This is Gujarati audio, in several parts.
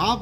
તો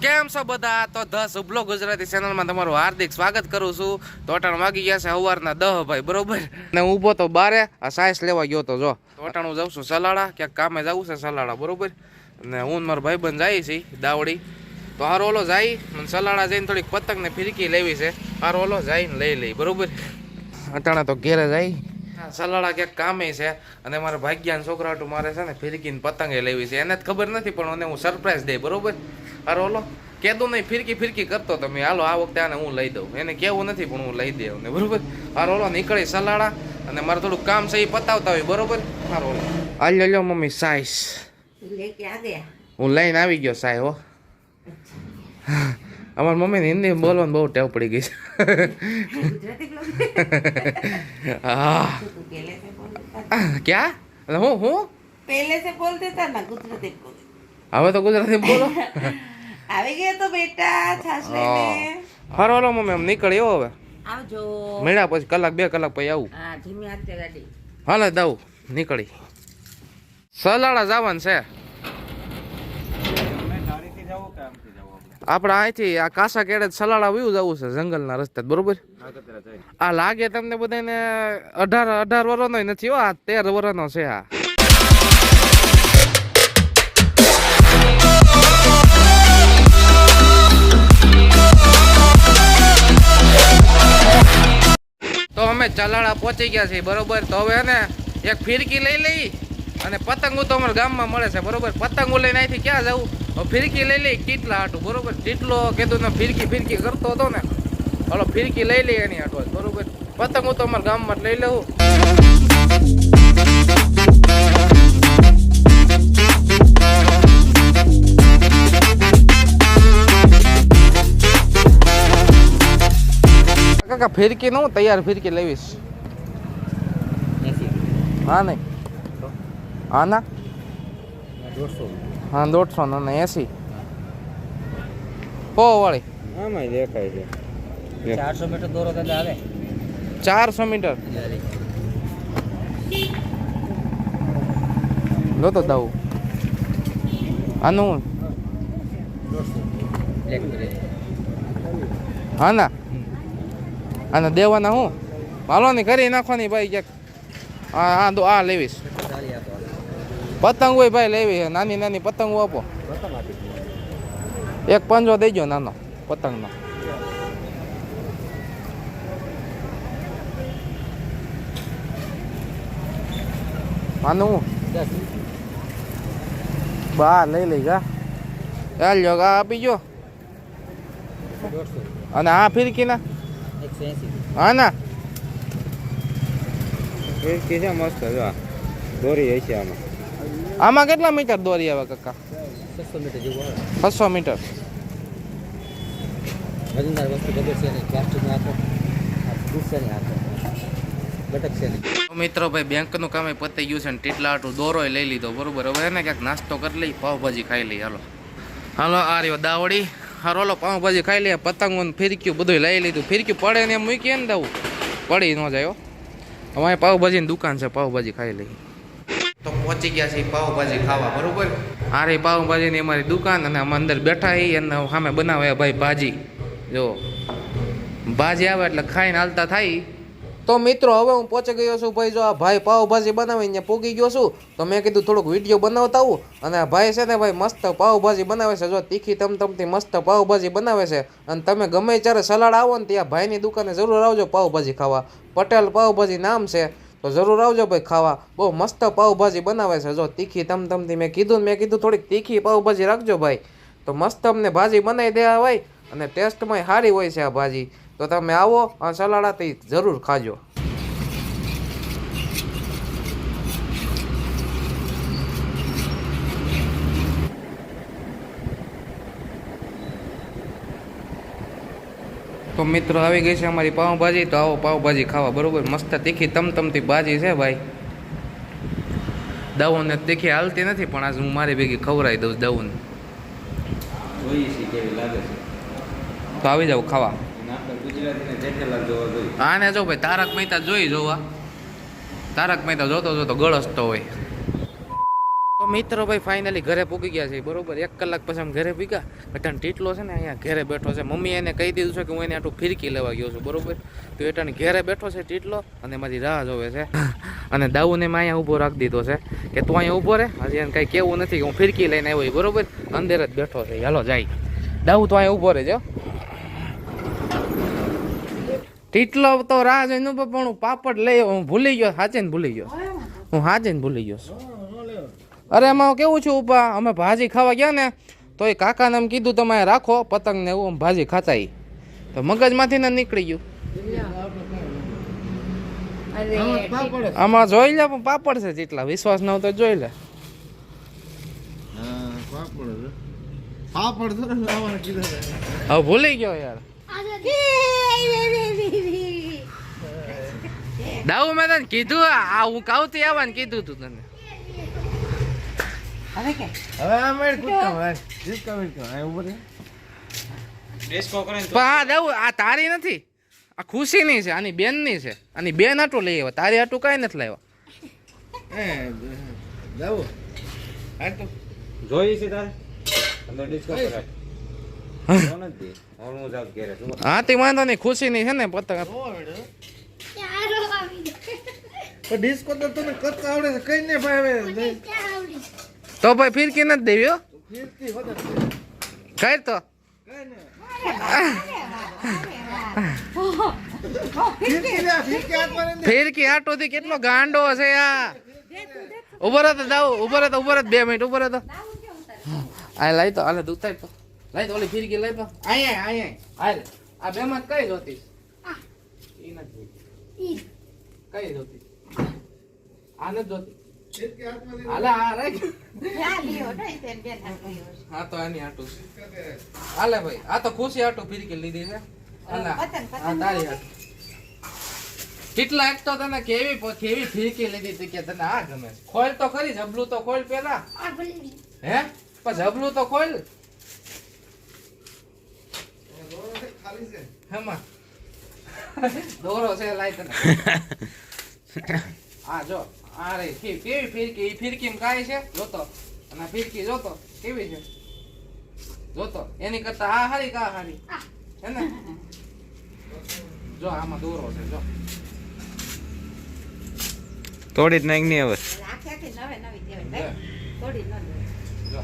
કેમ છો બધા? તો 10 ઉબલો ગુજરાતી ચેનલમાં તમારું હાર્દિક સ્વાગત કરું છું. તોટાણ વાગી ગયા છે સવારના 10 ભાઈ, બરોબર. ને ઊભો તો બારે આ સાઈસ લેવા ગયો તો. જો તોટાણું જાઉં છું સલાડા, ક્યાંક કામે જવું છે સલાડા, બરોબર. ને હું મારો ભાઈબંધ જાય છે દાવડી, તો હારો ઓલો જાય મને સલાડા જઈને થોડીક પતંગ ને ફિરકી લેવી છે. હારો ઓલો જઈને લઈ લઈ, બરોબર. અટાણા તો ઘેરે જાય સલાડા ક્યાંક કામે છે, અને મારા ભાગ્યાના છોકરાટું મારે છે ને ફિરકીને પતંગે લેવી છે. એને જ ખબર નથી પણ એને હું સરપ્રાઈઝ દઈ, બરોબર. હારો ઓલો કહેતું નહીં, ફિરકી ફિરકી કરતો તમે, હાલો આ વખતે આને હું લઈ દઉં. એને કેવું નથી પણ હું લઈ દઉં ને, બરોબર. હારો ઓલો નીકળી સલાડા, અને મારે થોડુંક કામ છે એ પતાવતા હોય, બરોબર. હારો ઓલો હાલ લ્યો મમ્મી સાઈસ હું લઈને આવી ગયો સાહેબ. હો અમારી મમ્મીને હિન્દી બોલવાનું બહુ ટેવ પડી ગઈ છે. હા ક્યાં હું पहले से बोलते था ना गुजराती बोल। હવે તો ગુજરાતી બોલો. આવી ગયા તો બેટા છાશ લઈને. હારો હાલો મમ્મી આમ નીકળી હવે. આવજો. મળ્યા પછી કલાક 2 કલાક પછી આવું. હા ધીમી હાથે ગાડી. હાલે દાવ નીકળી સલાડા જવાનું છે. આપણે અહીંથી આ કાસા કેડે સલાડા વ્યુ જવું છે જંગલના રસ્તે, બરોબર. આ લાગે તમને બધાને 18 વર્ષનો નથી હો, આ 13 વર્ષનો છે. આ તો અમે ચલાડા પહોંચી ગયા છીએ, બરોબર. તો હવે ને એક ફિરકી લઈ લઈ, અને પતંગો તો અમારા ગામમાં મળે છે, બરોબર. પતંગો લઈને અહીંથી ક્યાં જવું, ફિરકી લઈ લઈ કેટલા હાટું, બરોબર. જેટલો કીધું ને ફિરકી ફિરકી કરતો હતો ને, હાલો ફિરકી લઈ લઈ એની હાટો, બરોબર. પતંગો તો અમારા ગામમાં લઈ લઉં. કાકા ફિરકી નું તૈયાર ફિરકી લેવીશ. હા નહીં હા ના હા 150 નો ને 80 હો વાળી આમાં દેખાય છે 400 મીટર દોરો એટલે આવે 400 મીટર લો તો દઉં આનું હા ના અને દેવાના હું હાલો ની કરી નાખવાની ભાઈ ક્યાંક. હા આ લેવીશ પતંગ હોય ભાઈ, લેવી છે નાની નાની પતંગો આપો. એક પંજો દેજો નાનો પતંગનો. આનું હું બા લઈ લઈ જા ચાલ જો આ આપી ગયો. અને આ ફિરકી ના 180 હા ના ફિરકી છે મસ્ત. જો દોરી હશે આમાં. આમાં કેટલા મીટર દોરી આવે કાકા? 600 મીટર જેવું આવે. 600 મીટર. વજનદાર વસ્તુ ખબર છે નહીં, પ્લાસ્ટિકનો હાથો ગુસ્સાની હાથો લટક છે નહીં. મિત્રો ભાઈ બેંકનું કામ પતી ગયું છે ને ટીટલા આટું દોરોય લઈ લીધો, બરોબર. હવે એને ક્યાંક નાસ્તો કરી લઈ, પાવભાજી ખાઈ લઈ. હાલો હાલો આ રહ્યો દાવડી. હારો હાલો પાવભાજી ખાઈ લઈએ, પતંગો ફિરક્યું બધું લઈ લીધું. ફિરક્યું પડે ને એમ મૂકીએ ને દઉં પડી ન જાય. અમારે પાવભાજીની દુકાન છે, પાવભાજી ખાઈ લઈ. તો પહોંચી ગયા છે પાવભાજી ખાવા, બરોબર. આ રહી પાવભાજીની અમારી દુકાન, અને અમે અંદર બેઠા છીએ અને સામે બનાવે ભાઈ ભાજી. જો ભાજી આવે એટલે ખાઈને હાલતા થાય. તો મિત્રો હવે હું પહોંચી ગયો છું ભાઈ. જો આ ભાઈ પાવભાજી બનાવીને અહીંયા પૂગી ગયો છું, તો મેં કીધું થોડુંક વિડીયો બનાવતા આવું. અને આ ભાઈ છે ને ભાઈ મસ્ત પાવભાજી બનાવે છે. જો તીખી તમતમથી મસ્ત પાવભાજી બનાવે છે. અને તમે ગમે ત્યારે સલાડ આવો ને ત્યાં ભાઈની દુકાને જરૂર આવજો પાવભાજી ખાવા. પટેલ પાવભાજી નામ છે, તો જરૂર આવજો ભાઈ ખાવા. બહુ મસ્ત પાવભાજી બનાવે છે. જો તીખી તમતમથી મેં કીધું થોડીક તીખી પાવભાજી રાખજો ભાઈ, તો મસ્ત અમને ભાજી બનાવી દેવા ભાઈ. અને ટેસ્ટમાં સારી હોય છે આ ભાજી. તો તમે આવો આ સલાડાથી જરૂર ખાજો. તો મિત્રો આવી ગઈ છે અમારી પાવભાજી. તો આવો પાવભાજી ખાવા, બરોબર. મસ્ત તીખી તમતમતી ભાજી છે ભાઈ. દવાને દેખી હાલતી નથી પણ આજ હું મારી ભેગી ખવડાવી દઉં દવાને. જોઈએ છે કેવી લાગે છે. તો આવી જાવ ખાવા. આપણે ગુજરાતીને જેઠેલાલ જોવા જોઈએ. આને જો ભાઈ તારક મહેતા જોઈ જોવા. તારક મહેતા જોતો જોતો ગળસતો હોય. તો મિત્રો ભાઈ ફાઇનલી ઘરે પૂગી ગયા છે બરોબર. 1 કલાક પછી અમે ઘરે પૂગ્યા. અટાણ ટીટલો છે ને અહીંયા ઘરે બેઠો છે. મમ્મી એને કહી દીધું છે કે હું એને આટલું ફિરકી લેવા ગયો છું બરોબર. તો એટાને ઘરે બેઠો છે ટીટલો અને મારી રાહ જોવે છે. અને દાઉને મેં અહીંયા ઊભો રાખી દીધો છે કે તું અહીંયા ઊભો રહે. હજી એને કંઈ કેવું નથી કે હું ફિરકી લઈને આવ્યો બરોબર. અંદર જ બેઠો છે. હાલો જાય દાઉ તો અહીંયા ઊભો રહેજો. ટીટલો તો રાહ જોઈને ઊભો પણ હું પાપડ લઈ હું ભૂલી ગયો. સાચે ને ભૂલી ગયો હું. સાચે ને ભૂલી ગયો. અરે એમાં કેવું છું ઉપા અમે ભાજી ખાવા ગયા ને તો એ કાકાને એમ કીધું તમે રાખો પતંગ ને એવું ભાજી ખાતા ઈ તો મગજમાંથી ને નીકળી ગયું. આમાં જોઈ લે પણ પાપડ છે જેટલા વિશ્વાસ ન હોય તો જોઈ લે. હવે ભૂલી ગયો યાર. દાઉ મેં તને કીધું આ હું કાવતી આવવાનું કીધું તું તને. હવે કે હવે આ મેળ કૂદકા માર જીસકા મેળ કા આ ઉપર ડેસ્કો કરે પણ આ દાઉ આ તારી નથી આ ખુશીની છે. આની બેનની છે. આની બેન આટું લઈ આવ્યા તારી આટું કાંઈ નથી લાવ્યા. એ જાવ આ તો જોઈ છે તારે અંદર ડિસ્કો કરે કોણ હતી હું જાવ ઘરે જો હા તે વાંધો નહીં ખુશીની છે ને પતંગ. પણ ડિસ્કો તો તને કચ્છ આવડે છે કઈ ને ભાઈ તો ભાઈ ફિરકી નથી દેવી હો. ફીરતી વગર કઈ તો કઈ ને ફીરતી હાથમાં ને ફિરકી આટોથી કેટલો ગાંડો છે આ. ઉભો રહો તો દાઉ ઉભો રહો 2 મિનિટ ઉભો રહો તો. આ લઈ તો હાલે દૂતાય તો લઈ તો ઓલી ફિરકી લઈ તો અહીંયા હાલ આ બે માં કઈ જોતી ઈ નથી કઈ જોતી આ નથી જોતી ફીરતી હાથમાં લઈ હાલે આ રાખ. લ્યો નહીં તેન બેન આપ્યો હા તો આની આટું છે. હાલે ભાઈ આ તો ખુશી આટું ફિરકી લીધી છે. હાલે આ તારી આટું. કેટલા એક તો તને કેવી ફિરકી લીધી હતી કે તને આ ગમે છે. ખોલ તો ખરી જબલું તો ખોલ પેલા. હે પણ જબલું તો ખોલ. ખાલી છે હેમાં દોરો છે લાઈ તને. આ જો આ રે કેવી ફિરકી ઈ ફિરકીમાં કાંઈ છે જોતો. અને ફિરકી જોતો કેવી છે જોતો. એની કરતા આ હારી કા હારી હે ને. જો આમાં દોરો છે જો. તોડી જ નાખ નહીં હવે આખી નવી દેવાય થોડી ન જો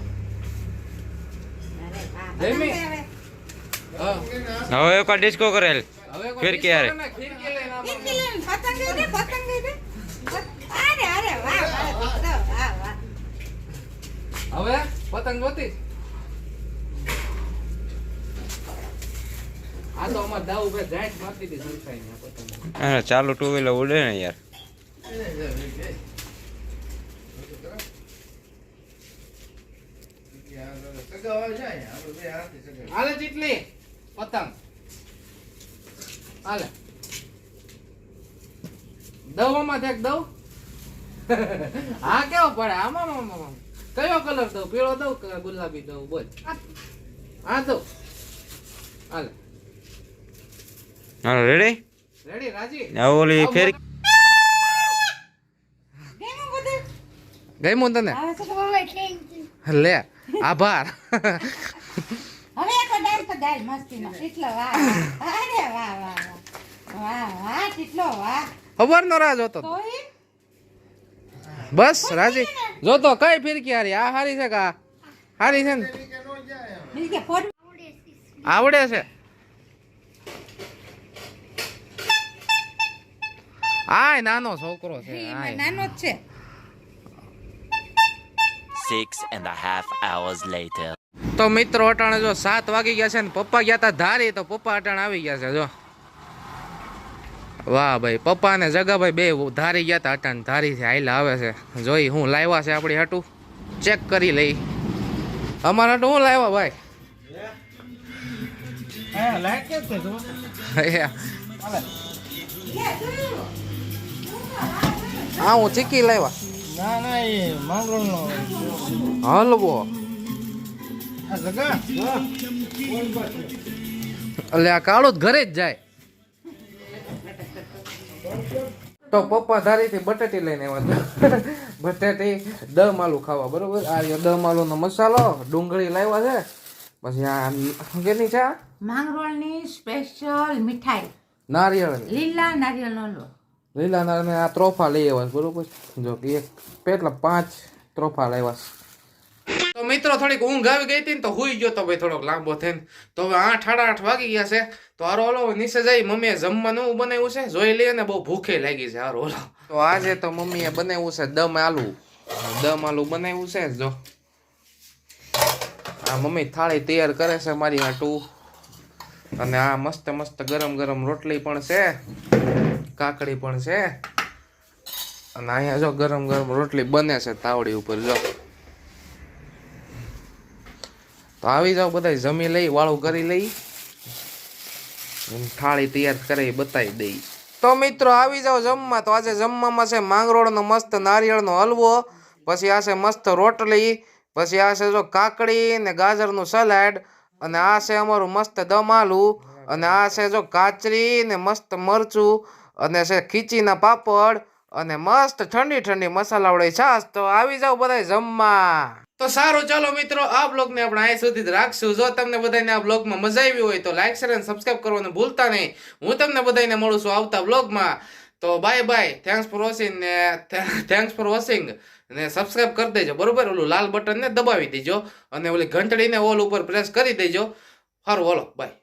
અરે વાહ જયમી. હવે હા હવે એક ડિસ્કો કરેલ હવે કોઈ ફિરકી હારે. ફિરકી લઈને આવો. ફિરકી લઈને પતંગ દે પતંગ દે અરે વાહ વાહ વાહ હવે પતંગ જોતી આ તો અમાર દાઉ ભાઈ જાઈન્ટ મારતી હતી સંસાઈ ને પતંગ. હા ચાલુ ટુ વ્હીલર ઉડે ને યાર હાલે ચીટલી પતંગ હાલે દવામાં દેખ દઉં. હા કેવો પડે આમાં કયો કલર દઉં પીળો દઉં કે ગુલાબી દઉં બોલ. હા દઉં હાલે હાલો રેડી રેડી રાજી. હવે ઓલી ફેર ગેમ બધું ગમ્યું તને હવે તો બહુ થેન્ક લે આભાર. હવે એક ડાલ તો ડાલ મસ્તીનો એટલો વાહ અરે વાહ વાહ વાહ વાહ કેટલો વાહ ખબર નો રાહ જોતો તો ઈ બસ રાજી જોતો કઈ ફિરકી હારી આ હારી છે કા હારી છે ને મિલ કે ફોટ આવડે છે. આય નાનો છોકરો છે આય. નાનો જ છે 6.5 hours later. તો મિત્રો અટાણે જો 7 વાગી ગયા છે ને પપ્પા ગયા તા ધારી તો પપ્પા અટાણે આવી ગયા છે જો. વાહ ભાઈ પપ્પા ને જગાભાઈ બે ધારી ગયા તા અટાણે ધારી છે આયલા આવે છે. જોઈ હું લાવ્યા છે આપણી હાટું ચેક કરી લઈ. અમારા હાટું હું લાવ્યા ભાઈ. હા લાઈટ કે છે તો હા હું ચીકી લાવ્યા. ના ના એ માંગરોળનો હલવો આ જગા એટલે આ કાળો જ ઘરે જ જાય. તો પપ્પા ધારીથી બટેટી લઈને આવ્યા. બટેટી દમ આલુ ખાવા, બરોબર. આ રહ્યો દમ આલુનો મસાલો, ડુંગળી લાવ્યા છે. પછી આ કેની છે? માંગરોળની સ્પેશિયલ મીઠાઈ, નારિયેળ, લીલા નારિયેળનો હલવો. લીલા નારિયેળ. આ ત્રોફા લઈ આવ્યા છે, બરોબર. જો કે એક પેટલા 5 ત્રોફા લાવ્યા છે. તો મિત્રો થોડીક ઊંઘ આવી ગઈ હતી ને તો હુઈ ગયો તો ભાઈ થોડોક લાંબો થઈને. તો હવે 8 સાડા 8 વાગી ગયા છે. તો હારો ઓલો નીચે જઈ મમ્મીએ જમવાનું બનાવ્યું છે, જોઈ લઈએ ને. બહુ ભૂખે લાગી છે હારો ઓલો. તો આજે તો મમ્મીએ બનાવ્યું છે દમ આલુ. દમ આલુ બનાવ્યું છે. જો આ મમ્મી થાળી તૈયાર કરે છે મારી હાટું. અને આ મસ્ત મસ્ત ગરમ ગરમ રોટલી પણ છે, કાકડી પણ છે. અને અહીંયા જો ગરમ ગરમ રોટલી બને છે તાવડી ઉપર. જો તો આવી જાવ બધા, જમી લઈ, વાળું કરી લઈ, થાળી તૈયાર કરી બતાવી દઈ. તો મિત્રો આવી જાવ જમવા. તો આજે જમવામાં છે માંગરોળનો મસ્ત નારિયેળનો હલવો, પછી આ છે મસ્ત રોટલી, પછી આ છે જો કાકડી ને ગાજરનું સલાડ, અને આ છે અમારું મસ્ત દમ આલુ, અને આ છે જો કાચરી ને મસ્ત મરચું, અને છે ખીચીના પાપડ, અને મસ્ત ઠંડી ઠંડી મસાલાવાળી છાશ. તો આવી જાવ બધા જમવા. તો સારું, ચાલો મિત્રો આ બ્લોગને આપણે અહીં સુધી જ રાખશું. જો તમને બધાને આ બ્લોગમાં મજા આવી હોય તો લાઈક શેર અને સબસ્ક્રાઇબ કરવાનું ભૂલતા નહીં. હું તમને બધાને મળું છું આવતા બ્લોગમાં. તો bye bye, thanks for watching ને સબસ્ક્રાઇબ કરી દેજો, બરોબર. ઓલું લાલ બટન ને દબાવી દેજો, અને ઓલી ઘંટડીને ઓલ ઉપર પ્રેસ કરી દેજો. સારું, હાલો બાય.